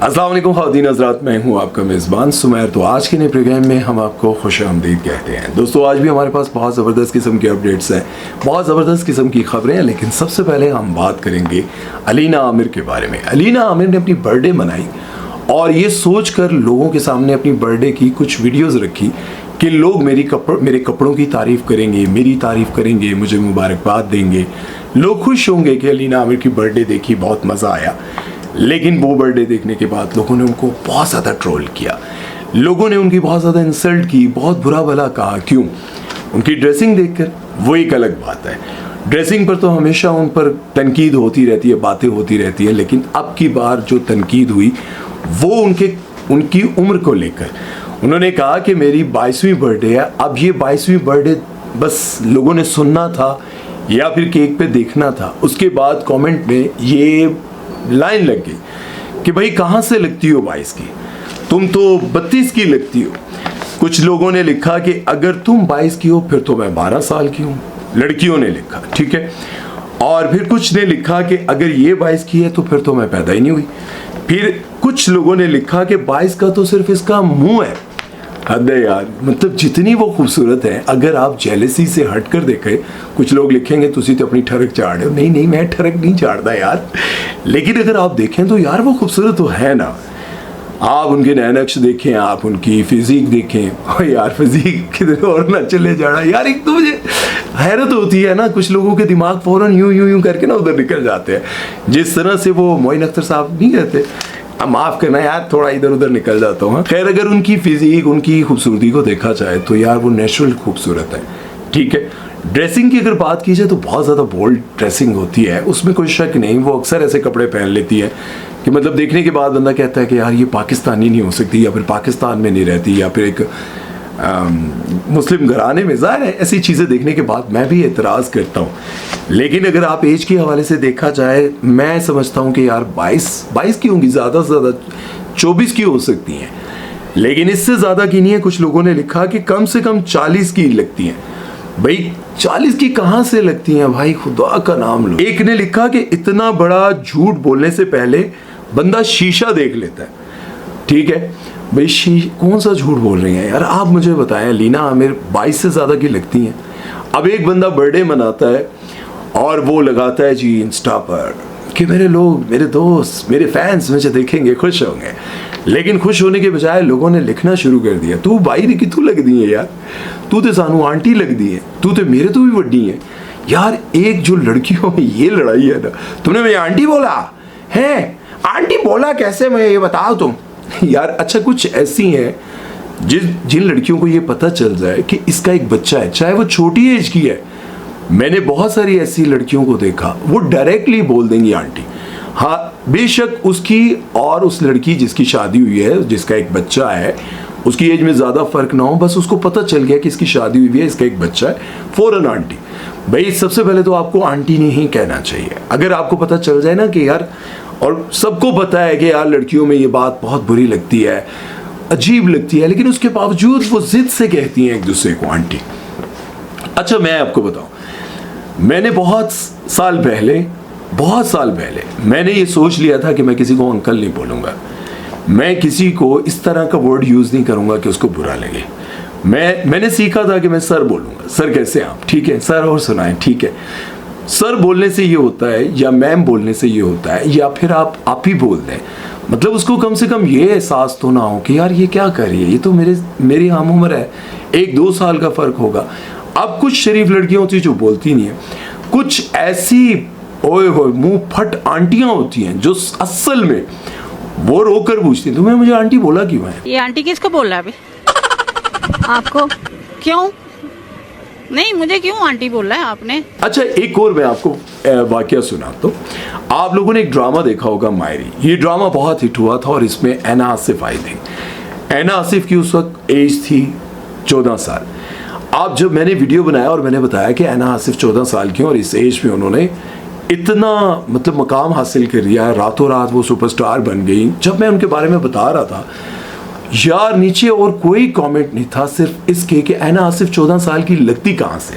अस्सलाम वालेकुम ख़वातीन हज़रात, मैं हूं आपका मेज़बान सुमैर। तो आज के नए प्रोग्राम में हम आपको खुशामदीद कहते हैं। दोस्तों, आज भी हमारे पास बहुत ज़बरदस्त किस्म के अपडेट्स हैं, बहुत ज़बरदस्त किस्म की ख़बरें हैं। लेकिन सबसे पहले हम बात करेंगे अलीना आमिर के बारे में। अलीना आमिर ने अपनी बर्थडे मनाई और ये सोच कर लोगों के सामने अपनी बर्थडे की कुछ वीडियोज़ रखी कि लोग मेरे कपड़ों की तारीफ़ करेंगे, मेरी तारीफ़ करेंगे, मुझे मुबारकबाद देंगे, लोग खुश होंगे कि अलीना आमिर की बर्थडे देखी, बहुत मज़ा आया। लेकिन वो बर्थडे देखने के बाद लोगों ने उनको बहुत ज़्यादा ट्रोल किया, लोगों ने उनकी बहुत ज़्यादा इंसल्ट की, बहुत बुरा भला कहा। क्यों? उनकी ड्रेसिंग देखकर। वो एक अलग बात है, ड्रेसिंग पर तो हमेशा उन पर तनकीद होती रहती है, बातें होती रहती है। लेकिन अब की बार जो तनकीद हुई वो उनकी उम्र को लेकर। उन्होंने कहा कि मेरी 22वीं बर्थडे है। अब ये 22वीं बर्थडे बस लोगों ने सुनना था या फिर केक पे देखना था। उसके बाद कमेंट में ये लाइन लग गई कि भाई कहाँ से लगती हो 22 की, तुम तो 32 की लगती हो। कुछ लोगों ने लिखा कि अगर तुम 22 की हो फिर तो मैं 12 साल की हूँ, लड़कियों ने लिखा, ठीक है। और फिर कुछ ने लिखा कि अगर ये 22 की है तो फिर तो मैं पैदा ही नहीं हुई। फिर कुछ लोगों ने लिखा कि 22 का तो सिर्फ इसका मुंह है। हद है यार, मतलब जितनी वो खूबसूरत है, अगर आप जेलसी से हट कर देखें, कुछ लोग लिखेंगे तुसी तो अपनी ठरक चाड़ रहे हो। नहीं, मैं ठरक नहीं चाड़ता यार। लेकिन अगर आप देखें तो यार वो खूबसूरत तो है ना। आप उनके नैनक्श देखें, आप उनकी फिजिक देखें, यार फिजिक किधर और ना चले जाना यार। एक तो मुझे हैरत होती है ना, कुछ लोगों के दिमाग फौरन यूं करके ना उधर निकल जाते हैं। जिस तरह से वो मोइन अख्तर साहब नहीं कहते, माफ़ करना यार, थोड़ा इधर उधर निकल जाता हूँ। खैर, अगर उनकी फिजिक, उनकी खूबसूरती को देखा जाए तो यार वो नेचुरल खूबसूरत है, ठीक है। ड्रेसिंग की अगर बात की जाए तो बहुत ज़्यादा बोल्ड ड्रेसिंग होती है, उसमें कोई शक नहीं। वो अक्सर ऐसे कपड़े पहन लेती है कि मतलब देखने के बाद बंदा कहता है कि यार ये पाकिस्तानी नहीं हो सकती, या फिर पाकिस्तान में नहीं रहती, या फिर एक मुस्लिम घराने में। ज़ाहिर है ऐसी चीज़ें देखने के बाद मैं भी एतराज़ करता हूँ। लेकिन अगर आप एज के हवाले से देखा जाए, मैं समझता हूँ कि यार 22 की होंगी, ज़्यादा से ज़्यादा 24 की हो सकती हैं, लेकिन इससे ज़्यादा की नहीं है। कुछ लोगों ने लिखा कि कम से कम 40 की लगती हैं। भाई 40 की कहाँ से लगती हैं भाई, खुदा का नाम लो। एक ने लिखा कि इतना बड़ा झूठ बोलने से पहले बंदा शीशा देख लेता है, ठीक है भाई। कौन सा झूठ बोल रही हैं यार, आप मुझे बताएं। अलीना आमिर 22 से ज़्यादा की लगती हैं। अब एक बंदा बर्थडे मनाता है और वो लगाता है जी इंस्टा पर कि मेरे लोग, मेरे दोस्त, मेरे फैंस मुझे देखेंगे, खुश होंगे। लेकिन खुश होने के बजाय लोगों ने लिखना शुरू कर दिया, तू बाई की तू लग दी है यार, तू तो सानू आंटी लग दी है, तू तो मेरे तो भी वड्डी है यार। एक जो लड़कियों में ये लड़ाई है ना, तुमने मुझे आंटी बोला है, आंटी बोला कैसे, मैं ये बताओ तुम यार। अच्छा, कुछ ऐसी हैं जिन लड़कियों को ये पता चल जाए कि इसका एक बच्चा है, चाहे वो छोटी एज की है। मैंने बहुत सारी ऐसी लड़कियों को देखा, वो डायरेक्टली बोल देंगी आंटी। हाँ, बेशक उसकी और उस लड़की जिसकी शादी हुई है, जिसका एक बच्चा है, उसकी एज में ज़्यादा फ़र्क ना हो, बस उसको पता चल गया कि इसकी शादी हुई है, इसका एक बच्चा है, फ़ौरन आंटी। भाई सबसे पहले तो आपको आंटी नहीं कहना चाहिए। अगर आपको पता चल जाए ना कि यार, और सबको पता है कि यार लड़कियों में ये बात बहुत बुरी लगती है, अजीब लगती है, लेकिन उसके बावजूद वो ज़िद से कहती हैं एक दूसरे को आंटी। अच्छा, मैं आपको बताऊं, मैंने बहुत साल पहले मैंने ये सोच लिया था कि मैं किसी को अंकल नहीं बोलूँगा, मैं किसी को इस तरह का वर्ड यूज़ नहीं करूँगा कि उसको बुरा लगे। मैंने सीखा था कि मैं सर बोलूँगा। सर कैसे आप, ठीक है सर, और सुनाएं, ठीक है। सर बोलने से ये होता है, या मैम बोलने से ये होता है, या फिर आप ही बोल दें, मतलब उसको कम से कम ये एहसास तो ना हो कि यार ये क्या कर रही है, ये तो मेरी हम उम्र है, 1-2 साल का फ़र्क होगा। अब कुछ शरीफ लड़कियां होती जो बोलती नहीं है, कुछ ऐसी ओए होए मुंह फट आंटियां होती हैं जो असल में वो रो कर पूछती हैं, तुम्हें मुझे आंटी बोला क्यों है? ये आंटी किसको बोल रहा है अभी? आपको क्यों नहीं, मुझे क्यों आंटी बोल रहा है आपने? अच्छा, एक और मैं आपको वाकया सुनाता हूँ। आप लोगों ने एक ड्रामा देखा होगा, मायरी। ये ड्रामा बहुत हिट हुआ था और इसमें ऐना आसिफ आई थी। ऐना आसिफ की उस वक्त एज थी 14 साल। आप जब मैंने वीडियो बनाया और मैंने बताया कि ऐना आसिफ 14 साल की और इस एज में उन्होंने इतना मतलब मकाम हासिल कर लिया है, रातों रात वो सुपरस्टार बन गई। जब मैं उनके बारे में बता रहा था यार, नीचे और कोई कमेंट नहीं था, सिर्फ इसके कि ऐना आसिफ 14 साल की लगती कहाँ से।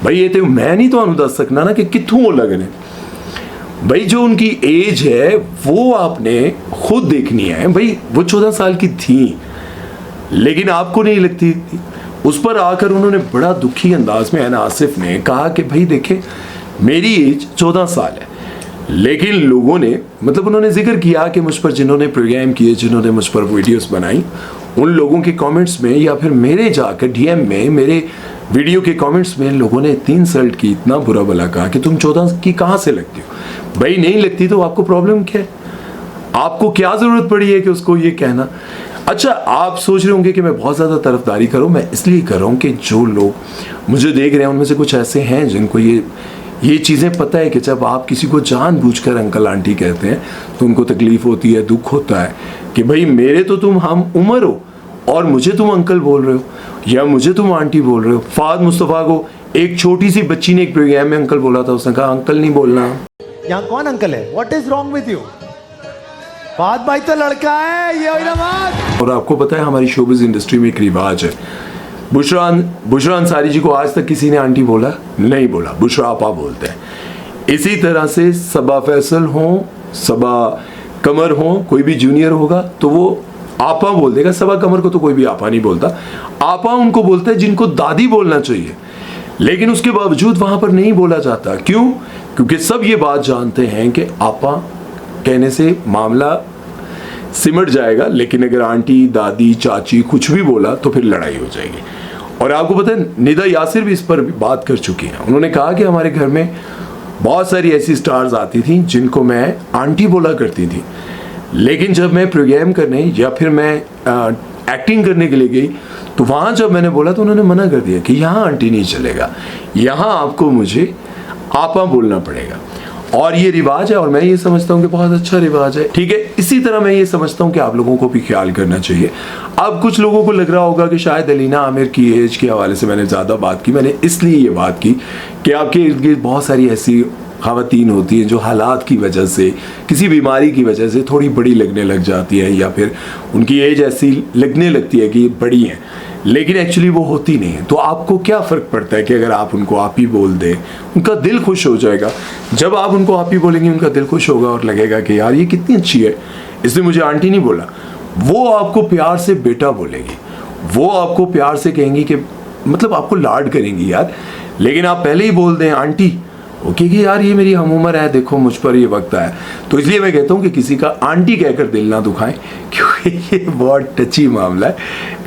भाई ये तो मैं नहीं तो दस सकना ना कि कित्थों वो लगने। भाई जो उनकी एज है वो आपने खुद देखनी है। भाई वो 14 साल की थी, लेकिन आपको नहीं लगती थी। उस पर आकर उन्होंने बड़ा दुखी अंदाज में आसिफ ने कहा कि भाई देखे मेरी एज 14 साल है, लेकिन लोगों ने मतलब उन्होंने जिक्र किया कि मुझ पर जिन्होंने प्रोग्राम किए, जिन्होंने मुझ पर वीडियोस बनाई, उन लोगों के कमेंट्स में या फिर मेरे जाकर डीएम में मेरे वीडियो के कमेंट्स में लोगों ने इतनी इंसल्ट की, इतना बुरा भला कहा कि तुम 14 की कहाँ से लगती हो। भाई नहीं लगती तो आपको प्रॉब्लम क्या है? आपको क्या जरूरत पड़ी है कि उसको ये कहना? अच्छा, आप सोच रहे होंगे कि मैं बहुत ज़्यादा तरफदारी करूं। मैं इसलिए कर रहा हूं कि जो लोग मुझे देख रहे हैं उनमें से कुछ ऐसे हैं जिनको ये चीज़ें पता है कि जब आप किसी को जानबूझकर अंकल आंटी कहते हैं तो उनको तकलीफ होती है, दुख होता है कि भाई मेरे तो तुम हम उम्र हो और मुझे तुम अंकल बोल रहे हो या मुझे तुम आंटी बोल रहे हो। फाद मुस्तफ़ा को एक छोटी सी बच्ची ने एक प्रोग्राम में अंकल बोला था, उसने कहा अंकल नहीं बोलना। यहाँ कौन अंकल है? What is wrong with you? Fahd भाई तो लड़का है, ये हुई ना बात। और आपको पता है हमारी शोबिज़ इंडस्ट्री में एक रिवाज है, बुशरा अंसारी जी को आज तक किसी ने आंटी बोला नहीं, बोला बुशरा आपा बोलते हैं। इसी तरह से सबा फैसल हो, सबा कमर हो, कोई भी जूनियर होगा तो वो आपा बोल देगा। सबा कमर को तो कोई भी आपा नहीं बोलता। आपा उनको बोलते हैं जिनको दादी बोलना चाहिए, लेकिन उसके बावजूद वहां पर नहीं बोला जाता। क्यों? क्योंकि सब ये बात जानते हैं कि आपा कहने से मामला सिमट जाएगा, लेकिन अगर आंटी, दादी, चाची कुछ भी बोला तो फिर लड़ाई हो जाएगी। और आपको पता है निदा यासिर भी इस पर बात कर चुकी हैं। उन्होंने कहा कि हमारे घर में बहुत सारी ऐसी स्टार्स आती थी जिनको मैं आंटी बोला करती थी, लेकिन जब मैं प्रोग्राम करने या फिर मैं एक्टिंग करने के लिए गई तो वहाँ जब मैंने बोला तो उन्होंने मना कर दिया कि यहाँ आंटी नहीं चलेगा, यहाँ आपको मुझे आपा बोलना पड़ेगा। और ये रिवाज है और मैं ये समझता हूँ कि बहुत अच्छा रिवाज है। ठीक है, इसी तरह मैं ये समझता हूँ कि आप लोगों को भी ख्याल करना चाहिए। अब कुछ लोगों को लग रहा होगा कि शायद अलीना आमिर की एज के हवाले से मैंने ज़्यादा बात की। मैंने इसलिए ये बात की कि आपके इर्द गिर्द बहुत सारी ऐसी ख़वातीन होती हैं जो हालात की वजह से, किसी बीमारी की वजह से थोड़ी बड़ी लगने लग जाती है, या फिर उनकी एज ऐसी लगने लगती है कि ये बड़ी हैं, लेकिन एक्चुअली वो होती नहीं है। तो आपको क्या फ़र्क पड़ता है कि अगर आप उनको आप ही बोल दें, उनका दिल खुश हो जाएगा। जब आप उनको आप ही बोलेंगे उनका दिल खुश होगा और लगेगा कि यार ये कितनी अच्छी है, इसने मुझे आंटी नहीं बोला। वो आपको प्यार से बेटा बोलेगी, वो आपको प्यार से कहेंगी कि मतलब आपको लाड करेंगी यार। लेकिन आप पहले ही बोल दें आंटी, ओके कि यार ये मेरी हम उम्र है, देखो मुझ पर ये वक्त आया। तो इसलिए मैं कहता हूँ कि किसी का आंटी कहकर दिल ना दुखाएं, क्योंकि ये बहुत टची मामला है,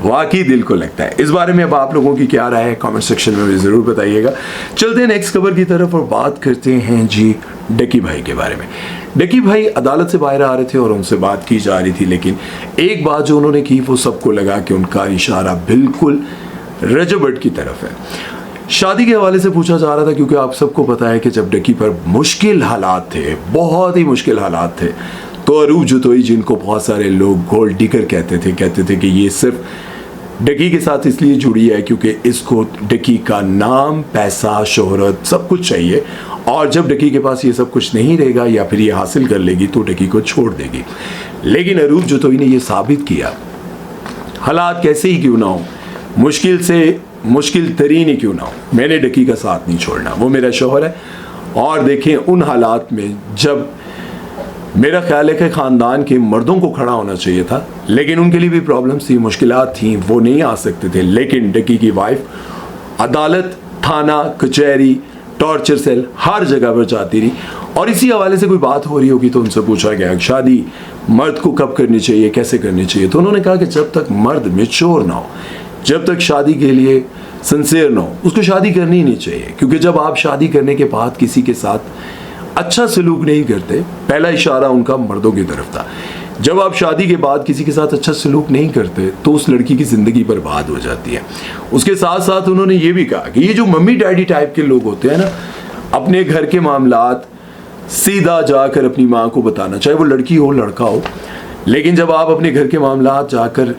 वाकई दिल को लगता है। इस बारे में अब आप लोगों की क्या राय है कमेंट सेक्शन में ज़रूर बताइएगा। चलते हैं नेक्स्ट खबर की तरफ और बात करते हैं जी डकी भाई के बारे में। डकी भाई अदालत से बाहर आ रहे थे और उनसे बात की जा रही थी, लेकिन एक बात जो उन्होंने की वो सबको लगा कि उनका इशारा बिल्कुल रजबट की तरफ है। शादी के हवाले से पूछा जा रहा था, क्योंकि आप सबको पता है कि जब डकी पर मुश्किल हालात थे, बहुत ही मुश्किल हालात थे, तो अरूप जुतोई, जिनको बहुत सारे लोग गोल्ड डिगर कहते थे कि ये सिर्फ डकी के साथ इसलिए जुड़ी है क्योंकि इसको डकी का नाम, पैसा, शोहरत सब कुछ चाहिए, और जब डकी के पास ये सब कुछ नहीं रहेगा या फिर ये हासिल कर लेगी तो डकी को छोड़ देगी। लेकिन अरूप जुतोई ने ये साबित किया, हालात कैसे ही क्यों ना हो, मुश्किल से मुश्किल तरीन ही क्यों ना हो, मैंने डकी का साथ नहीं छोड़ना, वो मेरा शौहर है। और देखें उन हालात में जब मेरा ख्याल है कि ख़ानदान के मर्दों को खड़ा होना चाहिए था, लेकिन उनके लिए भी प्रॉब्लम्स थी, मुश्किलात थी, वो नहीं आ सकते थे। लेकिन डकी की वाइफ अदालत, थाना, कचहरी, टॉर्चर सेल हर जगह पर जाती रही। और इसी हवाले से कोई बात हो रही होगी तो उनसे पूछा गया शादी मर्द को कब करनी चाहिए, कैसे करनी चाहिए, तो उन्होंने कहा कि जब तक मर्द मैच्योर ना हो, जब तक शादी के लिए सिंसियर ना हो, उसको शादी करनी ही नहीं चाहिए। क्योंकि जब आप शादी करने के बाद किसी के साथ अच्छा सलूक नहीं करते, पहला इशारा उनका मर्दों की तरफ था, जब आप शादी के बाद किसी के साथ अच्छा सलूक नहीं करते तो उस लड़की की ज़िंदगी बर्बाद हो जाती है। उसके साथ साथ उन्होंने ये भी कहा कि ये जो मम्मी डैडी टाइप के लोग होते हैं ना, अपने घर के मामलात सीधा जाकर अपनी माँ को बताना, चाहे वो लड़की हो लड़का हो, लेकिन जब आप अपने घर के मामलात जाकर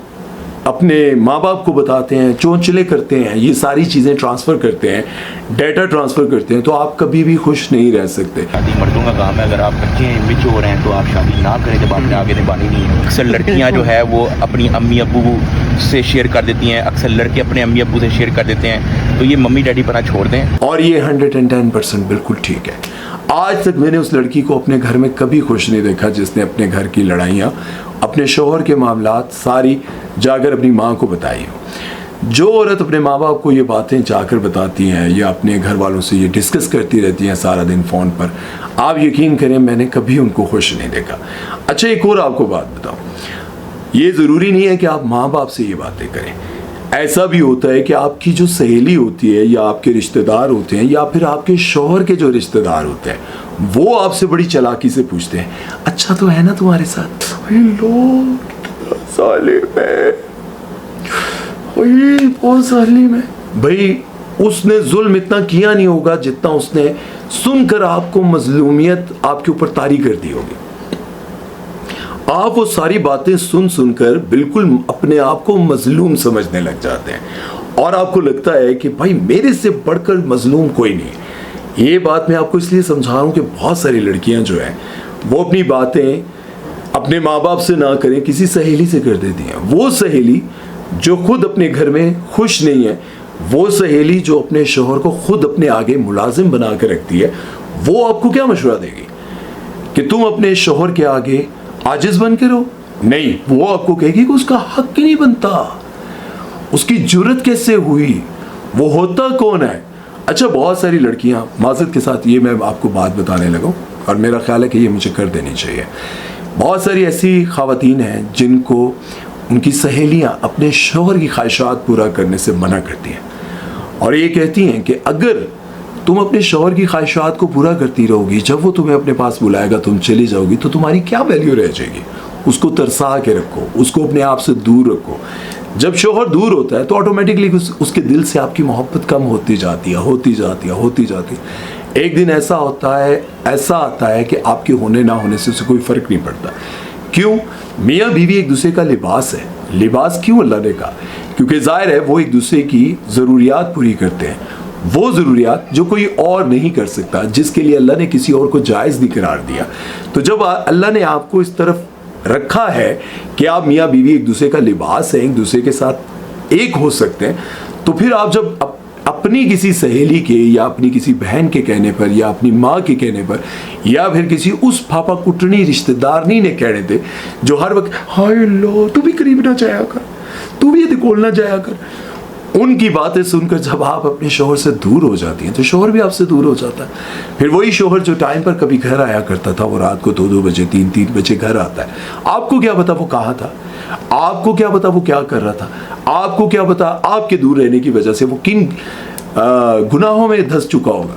अपने माँ बाप को बताते हैं, चोंचले करते हैं, ये सारी चीज़ें ट्रांसफ़र करते हैं, डेटा ट्रांसफ़र करते हैं, तो आप कभी भी खुश नहीं रह सकते। शादी मर्दों का काम है, अगर आप बच्चे हैं, मैच्योर हैं, तो आप शादी ना करें जब आपने आगे निभानी नहीं है। अक्सर लड़कियाँ जो है वो अपनी अम्मी अब्बू से शेयर कर देती हैं, अक्सर लड़के अपने अम्मी अब्बू से शेयर कर देते हैं, तो ये मम्मी डैडी पना छोड़ दें। और ये 110% बिल्कुल ठीक है। आज तक मैंने उस लड़की को अपने घर में कभी खुश नहीं देखा जिसने अपने घर की लड़ाइयाँ, अपने शौहर के मामलात सारी जाकर अपनी माँ को बताई हो। जो औरत अपने माँ बाप को ये बातें जाकर बताती हैं या अपने घर वालों से ये डिस्कस करती रहती हैं सारा दिन फ़ोन पर, आप यकीन करें मैंने कभी उनको खुश नहीं देखा। अच्छा, एक और आपको बात बताऊँ, ये ज़रूरी नहीं है कि आप माँ बाप से ये बातें करें। ऐसा भी होता है कि आपकी जो सहेली होती है या आपके रिश्तेदार होते हैं या फिर आपके शौहर के जो रिश्तेदार होते हैं वो आपसे बड़ी चालाकी से पूछते हैं, अच्छा तो है ना तुम्हारे साथ? भाई उसने जुल्म इतना किया नहीं होगा जितना उसने सुनकर आपको मजलूमियत आपके ऊपर तारी कर दी होगी। आप वो सारी बातें सुन सुनकर बिल्कुल अपने आप को मजलूम समझने लग जाते हैं और आपको लगता है कि भाई मेरे से बढ़कर मजलूम कोई नहीं। ये बात मैं आपको इसलिए समझा रहा हूँ कि बहुत सारी लड़कियां जो हैं वो अपनी बातें अपने माँ बाप से ना करें, किसी सहेली से कर देती हैं। वो सहेली जो खुद अपने घर में खुश नहीं है, वो सहेली जो अपने शौहर को खुद अपने आगे मुलाजिम बना कर रखती है, वो आपको क्या मशवरा देगी कि तुम अपने शौहर के आगे आजिज बन के रहो? नहीं, वो आपको कहेगी कि उसका हक ही नहीं बनता, उसकी जुर्रत कैसे हुई, वो होता कौन है। अच्छा, बहुत सारी लड़कियां, माज़रत के साथ ये मैं आपको बात बताने लगा और मेरा ख्याल है कि ये मुझे कर देनी चाहिए। बहुत सारी ऐसी ख़वातीन हैं जिनको उनकी सहेलियां अपने शौहर की ख्वाहिशात पूरा करने से मना करती हैं और ये कहती हैं कि अगर तुम अपने शौहर की ख्वाहिशात को पूरा करती रहोगी, जब वो तुम्हें अपने पास बुलाएगा तुम चली जाओगी, तो तुम्हारी क्या वैल्यू रह जाएगी। उसको तरसा के रखो, उसको अपने आप से दूर रखो। जब शौहर दूर होता है तो ऑटोमेटिकली उसके दिल से आपकी मोहब्बत कम होती जाती है। एक दिन ऐसा आता है कि आपके होने ना होने से उसे कोई फ़र्क नहीं पड़ता। क्यों? मियाँ बीवी एक दूसरे का लिबास है। लिबास क्यों अल्लाह ने कहा? क्योंकि जाहिर है वो एक दूसरे की ज़रूरियात पूरी करते हैं, वो ज़रूरियात जो कोई और नहीं कर सकता, जिसके लिए अल्लाह ने किसी और को जायज़ नहीं करार दिया। तो जब अल्लाह ने आपको इस तरफ रखा है कि आप मियाँ बीवी एक दूसरे का लिबास है, एक दूसरे के साथ एक हो सकते हैं, तो फिर आप जब अपनी किसी सहेली के या अपनी किसी बहन के कहने पर या अपनी माँ के कहने पर या फिर किसी उस फापा कुटनी रिश्तेदारनी ने कहने थे जो हर वक्त हाय लो तू भी करीब ना जाया कर, तू भी ये कोल ना जाया कर, उनकी बातें सुनकर जब आप अपने शौहर से दूर हो जाती हैं तो शौहर भी आपसे दूर हो जाता है। फिर वही शौहर जो टाइम पर कभी घर आया करता था वो रात को 2-2 बजे 3-3 बजे घर आता है। आपको क्या पता वो कहाँ था, आपको क्या पता वो क्या कर रहा था, आपको क्या पता आपके दूर रहने की वजह से वो किन गुनाहों में धंस चुका होगा।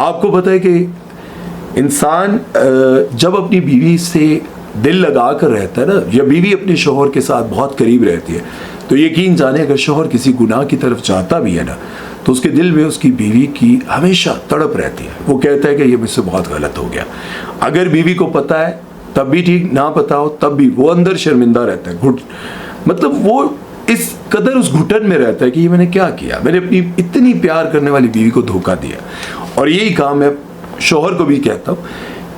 आपको पता है कि इंसान जब अपनी बीवी से दिल लगा कर रहता है ना, या बीवी अपने शौहर के साथ बहुत करीब रहती है, तो यकीन जाने अगर शौहर किसी गुनाह की तरफ जाता भी है ना तो उसके दिल में उसकी बीवी की हमेशा तड़प रहती है। वो कहता है कि ये मुझसे बहुत गलत हो गया। अगर बीवी को पता है तब भी ठीक, ना पता हो तब भी वो अंदर शर्मिंदा रहता है। मतलब वो इस कदर उस घुटन में रहता है कि ये मैंने क्या किया, मैंने अपनी इतनी प्यार करने वाली बीवी को धोखा दिया। और यही काम मैं शौहर को भी कहता हूँ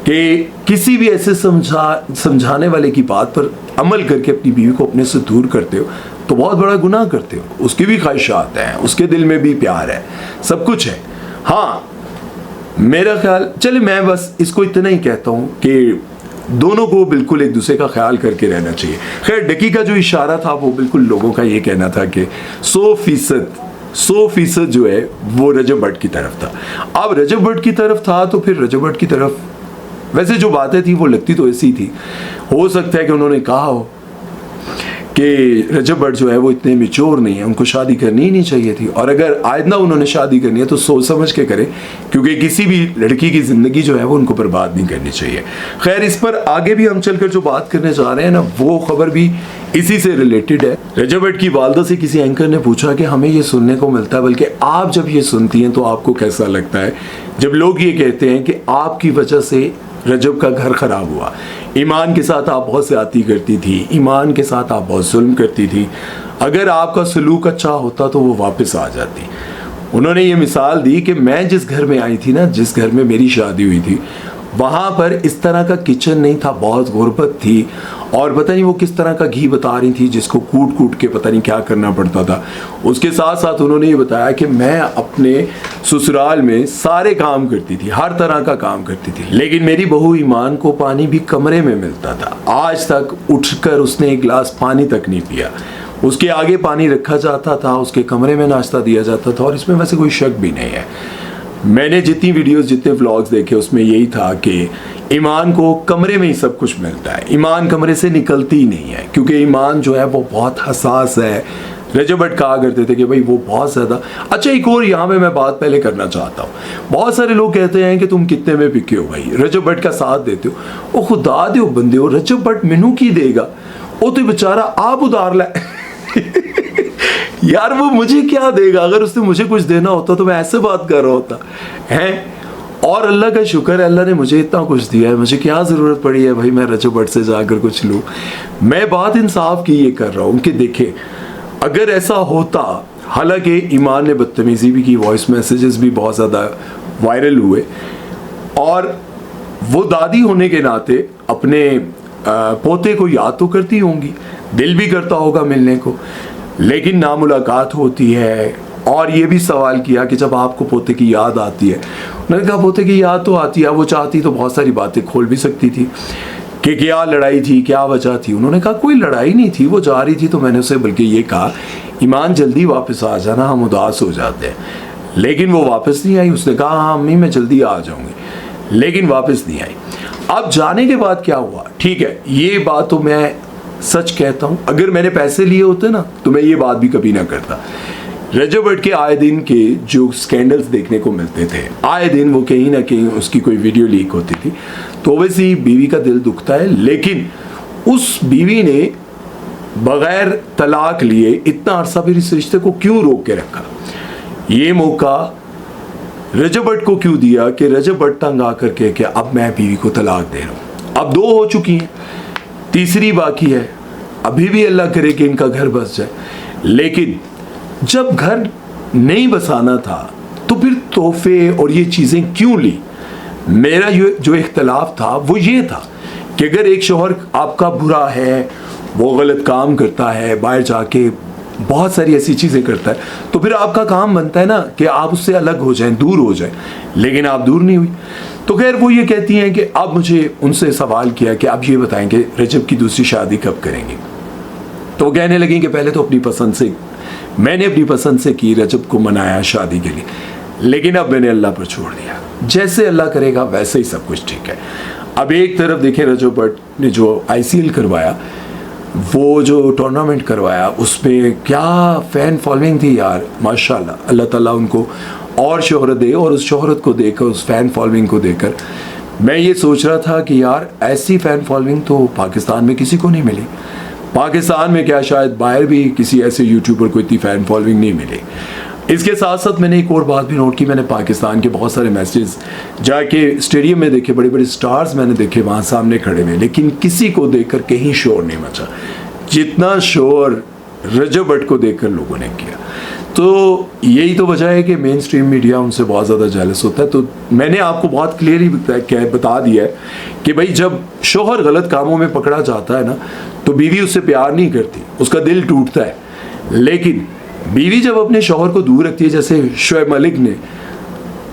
कि किसी भी ऐसे समझाने वाले की बात पर अमल करके अपनी बीवी को अपने से दूर करते हो तो बहुत बड़ा गुनाह करते हो। उसकी भी ख्वाहिशात हैं, उसके दिल में भी प्यार है, सब कुछ है। हाँ, मेरा ख्याल, चले मैं बस इसको इतना ही कहता हूँ कि दोनों को बिल्कुल एक दूसरे का ख्याल करके रहना चाहिए। खैर, डकी का जो इशारा था वो बिल्कुल लोगों का ये कहना था कि 100% जो है वो रजब भट्ट की तरफ था। अब रजब भट्ट की तरफ था तो फिर रजब भट्ट की तरफ वैसे जो बातें थी वो लगती तो ऐसी थी। हो सकता है कि उन्होंने कहा हो कि रजब भट्ट जो है वो इतने मैच्योर नहीं है, उनको शादी करनी ही नहीं चाहिए थी, और अगर आइंदा उन्होंने शादी करनी है तो सोच समझ के करें, क्योंकि किसी भी लड़की की ज़िंदगी जो है वो उनको बर्बाद नहीं करनी चाहिए। खैर, इस पर आगे भी हम चलकर जो बात करने जा रहे हैं ना, वो खबर भी इसी से रिलेटेड है। रजब भट्ट की वालदा से किसी एंकर ने पूछा कि हमें ये सुनने को मिलता है, बल्कि आप जब ये सुनती हैं तो आपको कैसा लगता है जब लोग ये कहते हैं कि आपकी वजह से रजब का घर खराब हुआ, ईमान के साथ आप बहुत ज़्यादती करती थी, ईमान के साथ आप बहुत जुल्म करती थी, अगर आपका सलूक अच्छा होता तो वो वापस आ जाती। उन्होंने ये मिसाल दी कि मैं जिस घर में आई थी ना, जिस घर में मेरी शादी हुई थी, वहाँ पर इस तरह का किचन नहीं था, बहुत गुर्बत थी, और पता नहीं वो किस तरह का घी बता रही थी जिसको कूट कूट के पता नहीं क्या करना पड़ता था। उसके साथ साथ उन्होंने ये बताया कि मैं अपने ससुराल में सारे काम करती थी, हर तरह का काम करती थी, लेकिन मेरी बहू ईमान को पानी भी कमरे में मिलता था। आज तक उठकर उसने एक गिलास पानी तक नहीं पिया। उसके आगे पानी रखा जाता था, उसके कमरे में नाश्ता दिया जाता था, और इसमें वैसे कोई शक भी नहीं है। मैंने जितनी वीडियोस, जितने व्लॉग्स देखे उसमें यही था कि ईमान को कमरे में ही सब कुछ मिलता है, ईमान कमरे से निकलती ही नहीं है, क्योंकि ईमान जो है वो बहुत हसास है। रजब भट्ट कहा करते थे कि भाई वो बहुत ज़्यादा। अच्छा, एक और यहाँ पे मैं बात पहले करना चाहता हूँ। बहुत सारे लोग कहते हैं कि तुम कितने में बिके हो भाई, रजब भट्ट का साथ देते हो। वो खुदा दे बंदे हो, रजब भट्ट मैनू की देगा, वो तो बेचारा आप उधार ला यार वो मुझे क्या देगा? अगर उसने मुझे कुछ देना होता तो मैं ऐसे बात कर रहा होता है। और अल्लाह का शुक्र है, अल्लाह ने मुझे इतना कुछ दिया है, मुझे क्या ज़रूरत पड़ी है भाई मैं रजब भट्ट से जाकर कुछ लूँ। मैं बात इंसाफ की ये कर रहा हूँ कि देखे, अगर ऐसा होता, हालांकि ईमान ने बदतमीज़ी भी की, वॉइस मैसेजेस भी बहुत ज़्यादा वायरल हुए, और वो दादी होने के नाते अपने पोते को याद तो करती होंगी, दिल भी करता होगा मिलने को, लेकिन ना मुलाकात होती है। और ये भी सवाल किया कि जब आपको पोते की याद आती है, उन्होंने कहा पोते की याद तो आती है, वो चाहती तो बहुत सारी बातें खोल भी सकती थी कि क्या लड़ाई थी, क्या वजह थी। उन्होंने कहा कोई लड़ाई नहीं थी, वो जा रही थी, तो मैंने उसे बल्कि ये कहा ईमान जल्दी वापस आ जाना, हम उदास हो जाते हैं। लेकिन वो वापस नहीं आई। उसने कहा हाँ अम्मी मैं जल्दी आ जाऊँगी, लेकिन वापस नहीं आई। अब जाने के बाद क्या हुआ, ठीक है, ये बात तो मैं सच कहता हूँ, अगर मैंने पैसे लिए होते ना तो मैं ये बात भी कभी ना करता। रजब भट्ट के आए दिन के जो स्कैंडल्स देखने को मिलते थे, आए दिन वो कहीं ना कहीं उसकी कोई वीडियो लीक होती थी, तो वैसे बीवी का दिल दुखता है। लेकिन उस बीवी ने बगैर तलाक लिए इतना अरसा फिर इस रिश्ते को क्यों रोक के रखा? ये मौका रजब भट्ट को क्यों दिया कि रजब भट्ट तंग आकर के कि अब मैं बीवी को तलाक दे रहा हूँ। अब 2 हो चुकी हैं, तीसरी बाकी है, अभी भी अल्लाह करे कि इनका घर बस जाए। लेकिन जब घर नहीं बसाना था तो फिर तोहफे और ये चीज़ें क्यों ली? मेरा जो इख्तलाफ था वो ये था कि अगर एक शौहर आपका बुरा है, वो गलत काम करता है, बाहर जाके बहुत सारी ऐसी चीज़ें करता है, तो फिर आपका काम बनता है ना कि आप उससे अलग हो जाएं, दूर हो जाएं। लेकिन आप दूर नहीं हुई। तो खैर वो ये कहती हैं कि अब मुझे उनसे सवाल किया कि आप ये बताएं कि रजब की दूसरी शादी कब करेंगे। तो वो कहने लगी कि पहले तो अपनी पसंद से, मैंने अपनी पसंद से की, रजब को मनाया शादी के लिए, लेकिन अब मैंने अल्लाह पर छोड़ दिया, जैसे अल्लाह करेगा वैसे ही सब कुछ ठीक है। अब एक तरफ देखें, रजब भट्ट ने जो ICL करवाया, वो जो टूर्नामेंट करवाया, उसमें क्या फ़ैन फॉलोइंग थी यार, माशाल्लाह। अल्लाह ताला उनको और शोहरत दे, और उस शोहरत को देकर, उस फ़ैन फॉलोइंग को देकर मैं ये सोच रहा था कि यार ऐसी फ़ैन फॉलोइंग तो पाकिस्तान में किसी को नहीं मिली। पाकिस्तान में क्या, शायद बाहर भी किसी ऐसे यूट्यूबर को इतनी फ़ैन फॉलोइंग नहीं मिली। इसके साथ साथ मैंने एक और बात भी नोट की, मैंने पाकिस्तान के बहुत सारे मैचेस जाके स्टेडियम में देखे, बड़े बड़े स्टार्स मैंने देखे वहाँ सामने खड़े हुए, लेकिन किसी को देखकर कहीं शोर नहीं मचा जितना शोर रजब भट्ट को देखकर लोगों ने किया। तो यही तो वजह है कि मेन स्ट्रीम मीडिया उनसे बहुत ज़्यादा जेलस होता है। तो मैंने आपको बहुत क्लियरली बता दिया है कि भाई जब शोहर गलत कामों में पकड़ा जाता है ना, तो बीवी उससे प्यार नहीं करती, उसका दिल टूटता है। लेकिन बीवी जब अपने शौहर को दूर रखती है, जैसे शुएब मलिक ने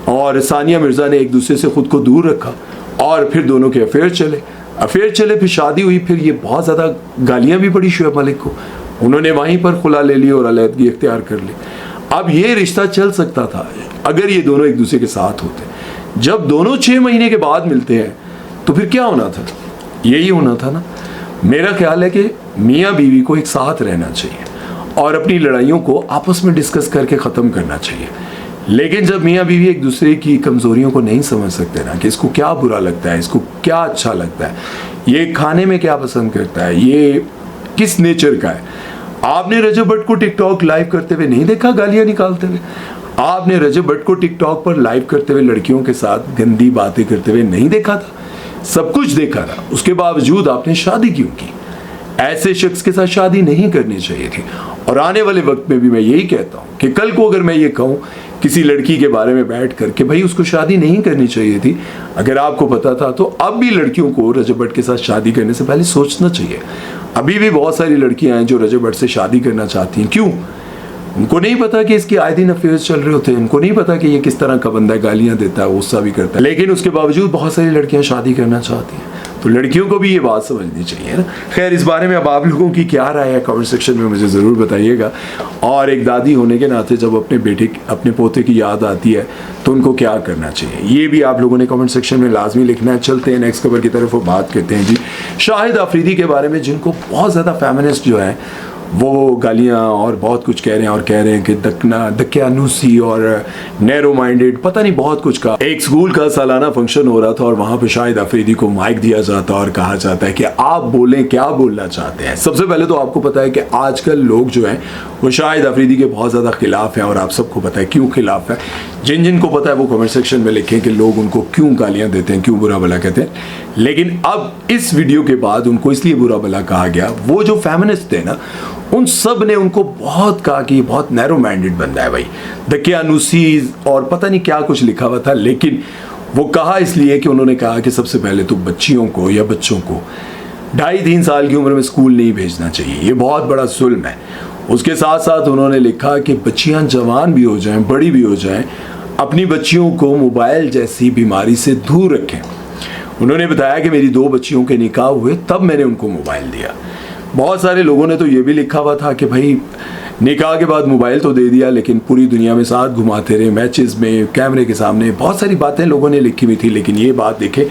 और सानिया मिर्ज़ा ने एक दूसरे से ख़ुद को दूर रखा, और फिर दोनों के अफेयर चले, फिर शादी हुई, फिर ये बहुत ज़्यादा गालियाँ भी पड़ी शुएब मलिक को, उन्होंने वहीं पर खुला ले ली और अलहदगी इख्तियार कर ली। अब ये रिश्ता चल सकता था अगर ये दोनों एक दूसरे के साथ होते। जब दोनों 6 महीने के बाद मिलते हैं तो फिर क्या होना था? यही होना था ना। मेरा ख्याल है कि मियाँ बीवी को एक साथ रहना चाहिए और अपनी लड़ाइयों को आपस में डिस्कस करके ख़त्म करना चाहिए। लेकिन जब मियाँ बीवी एक दूसरे की कमज़ोरियों को नहीं समझ सकते ना, कि इसको क्या बुरा लगता है, इसको क्या अच्छा लगता है, ये खाने में क्या पसंद करता है, ये किस नेचर का है। आपने रजब भट्ट को टिकटॉक लाइव करते हुए नहीं देखा, गालियाँ निकालते हुए? आपने रजब भट्ट को टिकटॉक पर लाइव करते हुए लड़कियों के साथ गंदी बातें करते हुए नहीं देखा था? सब कुछ देखा था। उसके बावजूद आपने शादी क्यों की? ऐसे शख्स के साथ शादी नहीं करनी चाहिए थी। और आने वाले वक्त में भी मैं यही कहता हूँ कि कल को अगर मैं ये कहूँ किसी लड़की के बारे में बैठ कर के भाई उसको शादी नहीं करनी चाहिए थी। अगर आपको पता था तो अब भी लड़कियों को रजब भट्ट के साथ शादी करने से पहले सोचना चाहिए। अभी भी बहुत सारी लड़कियां हैं जो रजब भट्ट से शादी करना चाहती हैं। क्यों? उनको नहीं पता कि इसके आए दिन अफेयर्स चल रहे होते हैं, उनको नहीं पता कि ये किस तरह का बंदा है, गालियां देता है, गुस्सा भी करता है, लेकिन उसके बावजूद बहुत सारी लड़कियां शादी करना चाहती हैं। तो लड़कियों को भी ये बात समझनी चाहिए ना। खैर, इस बारे में अब आप लोगों की क्या राय है कमेंट सेक्शन में मुझे ज़रूर बताइएगा। और एक दादी होने के नाते जब अपने बेटे अपने पोते की याद आती है तो उनको क्या करना चाहिए, ये भी आप लोगों ने कमेंट सेक्शन में लाजमी लिखना है। चलते हैं नेक्स्ट खबर की तरफ और बात करते हैं जी शाहिद अफरीदी के बारे में, जिनको बहुत ज़्यादा फेमिनिस्ट जो है वो गालियाँ और बहुत कुछ कह रहे हैं और कह रहे हैं कि दकियानूसी और नैरो माइंडेड, पता नहीं बहुत कुछ का। एक स्कूल का सालाना फंक्शन हो रहा था और वहाँ पे शाहिद अफरीदी को माइक दिया जाता और कहा जाता है कि आप बोलें, क्या बोलना चाहते हैं। सबसे पहले तो आपको पता है कि आजकल लोग जो हैं वो शाहिद अफरीदी के बहुत ज़्यादा खिलाफ हैं और आप सबको पता है क्यों खिलाफ है। जिनको पता है वो कमेंट सेक्शन में लिखें कि लोग उनको क्यों गालियाँ देते हैं, क्यों बुरा भला कहते हैं। लेकिन अब इस वीडियो के बाद उनको इसलिए बुरा भला कहा गया, वो जो फेमिनिस्ट थे ना उन सब ने उनको बहुत कहा कि बहुत नैरो माइंडेड बंदा है भाई, दकियानूसी और पता नहीं क्या कुछ लिखा हुआ था। लेकिन वो कहा इसलिए कि उन्होंने कहा कि सबसे पहले तो बच्चियों को या बच्चों को 2.5-3 साल की उम्र में स्कूल नहीं भेजना चाहिए, ये बहुत बड़ा जुल्म है। उसके साथ साथ उन्होंने लिखा कि बच्चियां जवान भी हो जाएं, बड़ी भी हो जाएं, अपनी बच्चियों को मोबाइल जैसी बीमारी से दूर रखें। उन्होंने बताया कि मेरी 2 बच्चियों के निकाह हुए तब मैंने उनको मोबाइल दिया। बहुत सारे लोगों ने तो ये भी लिखा हुआ था कि भाई निकाह के बाद मोबाइल तो दे दिया लेकिन पूरी दुनिया में साथ घुमाते रहे, मैचेस में, कैमरे के सामने, बहुत सारी बातें लोगों ने लिखी हुई थी। लेकिन ये बात देखें,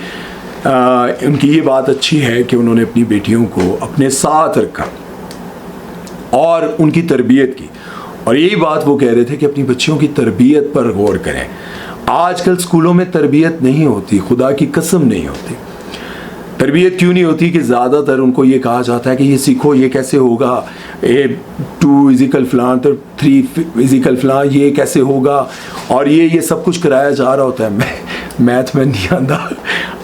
उनकी ये बात अच्छी है कि उन्होंने अपनी बेटियों को अपने साथ रखा और उनकी तरबियत की। और यही बात वो कह रहे थे कि अपनी बच्चियों की तरबियत पर गौर करें। आजकल स्कूलों में तरबियत नहीं होती, खुदा की कसम नहीं होती। तरबियत क्यों नहीं होती कि ज़्यादातर उनको ये कहा जाता है कि ये सीखो, ये कैसे होगा, 2 इजिकल फलां तो 3 इजिकल फलां, ये कैसे होगा, और ये सब कुछ कराया जा रहा होता है। मैथ में नहीं आता,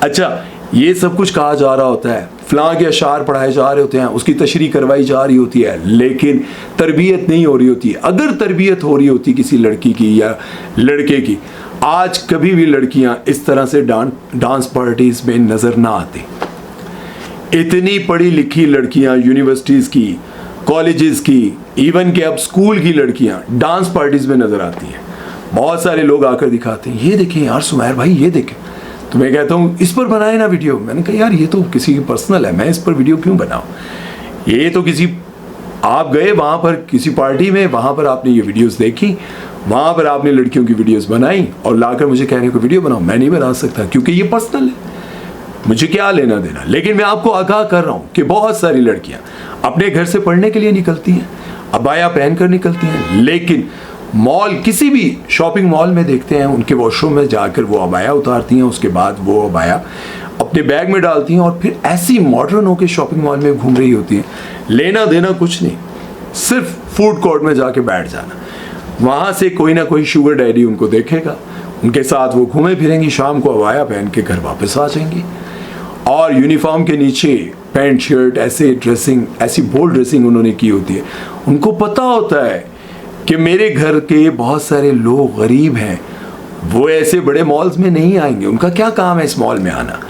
अच्छा ये सब कुछ कहा जा रहा होता है, फलां के अशार पढ़ाए जा रहे होते हैं, उसकी तशरीह करवाई जा रही होती है, लेकिन तरबियत नहीं हो रही होती। अगर तरबियत हो रही होती किसी लड़की की या लड़के की, आज कभी भी लड़कियां इस तरह से डांस पार्टीज में नजर ना आती। इतनी पढ़ी लिखी लड़कियां यूनिवर्सिटीज की, कॉलेजेस की, इवन के अब स्कूल की लड़कियां डांस पार्टीज में नजर आती हैं। बहुत सारे लोग आकर दिखाते हैं, ये देखें यार सुमैर भाई, ये देखें। तो मैं कहता हूँ इस पर बनाए ना वीडियो। मैंने कहा यार ये तो किसी की पर्सनल है, मैं इस पर वीडियो क्यों बनाऊँ। ये तो किसी, आप गए वहाँ पर किसी पार्टी में, वहाँ पर आपने ये वीडियोस देखी, वहाँ पर आपने लड़कियों की वीडियोस बनाई और लाकर मुझे कहने को वीडियो बनाओ। मैं नहीं बना सकता क्योंकि ये पर्सनल है, मुझे क्या लेना देना। लेकिन मैं आपको आगाह कर रहा हूँ कि बहुत सारी लड़कियाँ अपने घर से पढ़ने के लिए निकलती हैं, अबाया पहन कर निकलती हैं, लेकिन मॉल, किसी भी शॉपिंग मॉल में देखते हैं उनके वॉशरूम में जाकर वो अबाया उतारती हैं, उसके बाद वो अबाया अपने बैग में डालती हैं और फिर ऐसी मॉडर्न होकर शॉपिंग मॉल में घूम रही होती हैं। लेना देना कुछ नहीं, सिर्फ फूड कोर्ट में जाके बैठ जाना, वहाँ से कोई ना कोई शुगर डैडी उनको देखेगा, उनके साथ वो घूमे फिरेंगी, शाम को अबाया पहन के घर वापस आ जाएंगी और यूनिफॉर्म के नीचे पैंट शर्ट, ऐसे ड्रेसिंग, ऐसी बोल्ड ड्रेसिंग उन्होंने की होती है। उनको पता होता है कि मेरे घर के बहुत सारे लोग गरीब हैं, वो ऐसे बड़े मॉल्स में नहीं आएंगे, उनका क्या काम है इस मॉल में आना।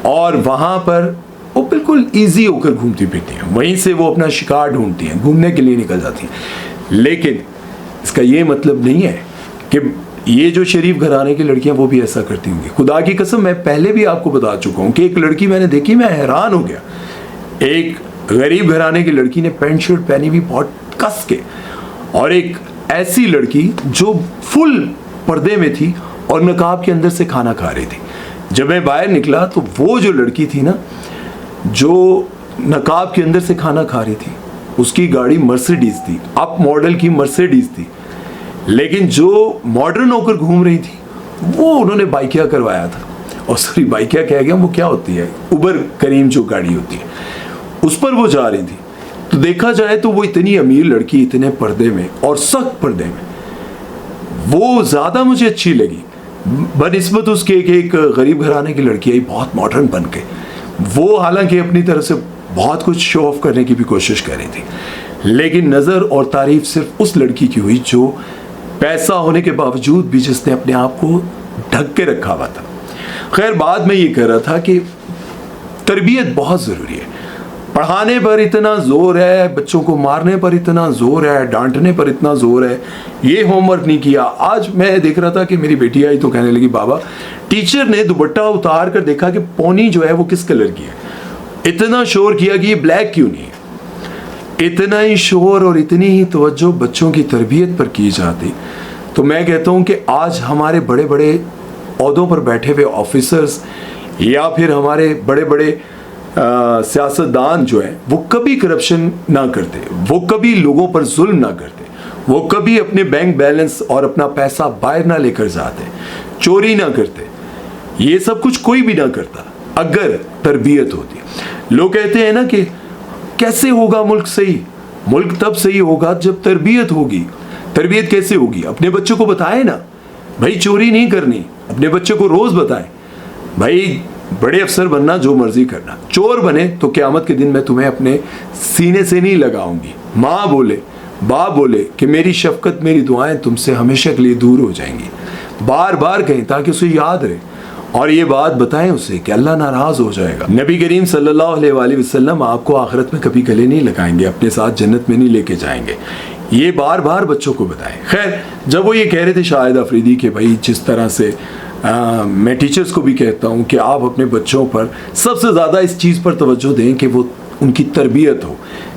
और वहाँ पर वो बिल्कुल ईजी होकर घूमती फिरती हैं, वहीं से वो अपना शिकार ढूंढती हैं, घूमने के लिए निकल जाती हैं। लेकिन इसका ये मतलब नहीं है कि ये जो शरीफ घराने की लड़कियां वो भी ऐसा करती होंगी। खुदा की कसम, मैं पहले भी आपको बता चुका हूँ कि एक लड़की मैंने देखी, मैं हैरान हो गया। एक गरीब घराने की लड़की ने पैंट शर्ट पहनी हुई बहुत कस के, और एक ऐसी लड़की जो फुल पर्दे में थी और नकाब के अंदर से खाना खा रही थी। जब मैं बाहर निकला तो वो जो लड़की थी ना, जो नकाब के अंदर से खाना खा रही थी, उसकी गाड़ी मर्सिडीज थी, अप मॉडल की मर्सिडीज थी। लेकिन जो मॉडर्न होकर घूम रही थी वो उन्होंने बाइकिया करवाया था। और सॉरी, बाइकिया कह गया, वो क्या होती है, उबर करीम जो गाड़ी होती है, उस पर वो जा रही थी। तो देखा जाए तो वो इतनी अमीर लड़की, इतने पर्दे में और सख्त पर्दे में, वो ज़्यादा मुझे अच्छी लगी बनिस्बत उसके कि एक गरीब घराने की लड़की आई बहुत मॉडर्न बन के। वो हालांकि अपनी तरफ से बहुत कुछ शो ऑफ करने की भी कोशिश कर रही थी, लेकिन नज़र और तारीफ सिर्फ उस लड़की की हुई जो पैसा होने के बावजूद भी जिसने अपने आप को ढक के रखा हुआ था। खैर, बाद में ये कह रहा था कि तरबियत बहुत ज़रूरी है। पढ़ाने पर इतना ज़ोर है, बच्चों को मारने पर इतना ज़ोर है, डांटने पर इतना ज़ोर है, ये होमवर्क नहीं किया। आज मैं देख रहा था कि मेरी बेटी आई तो कहने लगी, बाबा टीचर ने दुपट्टा उतार कर देखा कि पोनी जो है वो किस कलर की है। इतना शोर किया कि ये ब्लैक क्यों नहीं है। इतना ही शोर और इतनी ही तवज्जो बच्चों की तरबियत पर की जाती। तो मैं कहता हूँ कि आज हमारे बड़े बड़े ओहदों पर बैठे हुए ऑफिसर्स या फिर हमारे बड़े बड़े सियासतदान जो हैं वो कभी करप्शन ना करते, वो कभी लोगों पर जुल्म ना करते, वो कभी अपने बैंक बैलेंस और अपना पैसा बाहर ना लेकर जाते, चोरी ना करते। ये सब कुछ कोई भी ना करता अगर तरबियत होती। लोग कहते हैं ना कि कैसे होगा मुल्क सही? मुल्क तब सही होगा जब तरबियत होगी। तरबियत कैसे होगी? अपने बच्चों को बताएं ना भाई चोरी नहीं करनी, अपने बच्चों को रोज बताएं भाई बड़े अफसर बनना, जो मर्जी करना, चोर बने तो क़यामत के दिन मैं तुम्हें अपने सीने से नहीं लगाऊंगी। माँ बोले, बाप बोले कि मेरी शफकत, मेरी दुआएं तुमसे हमेशा के लिए दूर हो जाएंगी। बार बार कहें ताकि उसे याद रहे और ये बात बताएं उसे कि अल्लाह नाराज हो जाएगा। नबी करीम सल्लल्लाहु अलैहि वसल्लम आपको आखिरत में कभी गले नहीं लगाएंगे, अपने साथ जन्नत में नहीं लेके जाएंगे। ये बार बार बच्चों को बताएं। खैर, जब वो ये कह रहे थे शाहिद अफरीदी कि भाई जिस तरह से मैं टीचर्स को भी कहता हूँ कि आप अपने बच्चों पर सबसे ज़्यादा इस चीज़ पर तवज्जो दें कि वो उनकी तरबियत हो।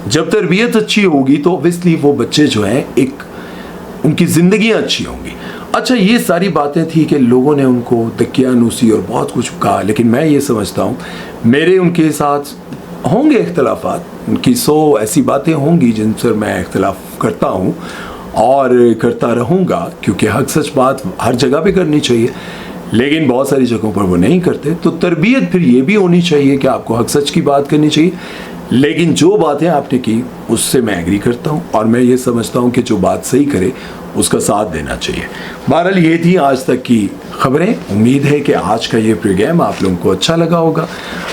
जब तरबियत अच्छी होगी तो ऑब्वियसली वो बच्चे जो हैं एक उनकी ज़िंदगियाँ अच्छी होंगी। अच्छा, ये सारी बातें थी कि लोगों ने उनको दकियानूसी और बहुत कुछ कहा, लेकिन मैं ये समझता हूँ मेरे उनके साथ होंगे इख्तलाफात, उनकी 100 ऐसी बातें होंगी जिन पर मैं इख्तलाफ करता हूँ और करता रहूँगा, क्योंकि हक सच बात हर जगह पे करनी चाहिए, लेकिन बहुत सारी जगहों पर वो नहीं करते। तो तरबियत फिर ये भी होनी चाहिए कि आपको हक सच की बात करनी चाहिए, लेकिन जो बातें आपने की उससे मैं एग्री करता हूँ और मैं ये समझता हूँ कि जो बात सही करे उसका साथ देना चाहिए। बहरहाल ये थी आज तक की खबरें। उम्मीद है कि आज का ये प्रोग्राम आप लोगों को अच्छा लगा होगा।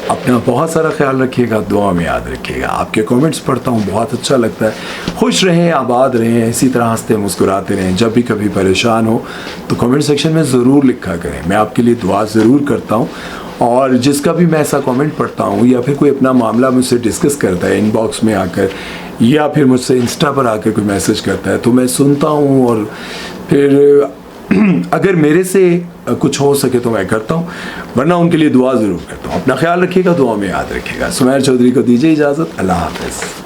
अपना बहुत सारा ख्याल रखिएगा, दुआ में याद रखिएगा। आपके कमेंट्स पढ़ता हूँ, बहुत अच्छा लगता है। खुश रहें, आबाद रहें, इसी तरह हंसते मुस्कुराते रहें। जब भी कभी परेशान हो तो कमेंट सेक्शन में ज़रूर लिखा करें, मैं आपके लिए दुआ ज़रूर करता हूँ। और जिसका भी मैं ऐसा कमेंट पढ़ता हूँ या फिर कोई अपना मामला मुझसे डिस्कस करता है इनबॉक्स में आकर या फिर मुझसे इंस्टा पर आकर कोई मैसेज करता है तो मैं सुनता हूँ और फिर अगर मेरे से कुछ हो सके तो मैं करता हूँ, वरना उनके लिए दुआ ज़रूर करता हूँ। अपना ख्याल रखिएगा, दुआ में याद रखिएगा। सुमैर चौधरी को दीजिए इजाज़त। अल्लाह हाफ़िज़।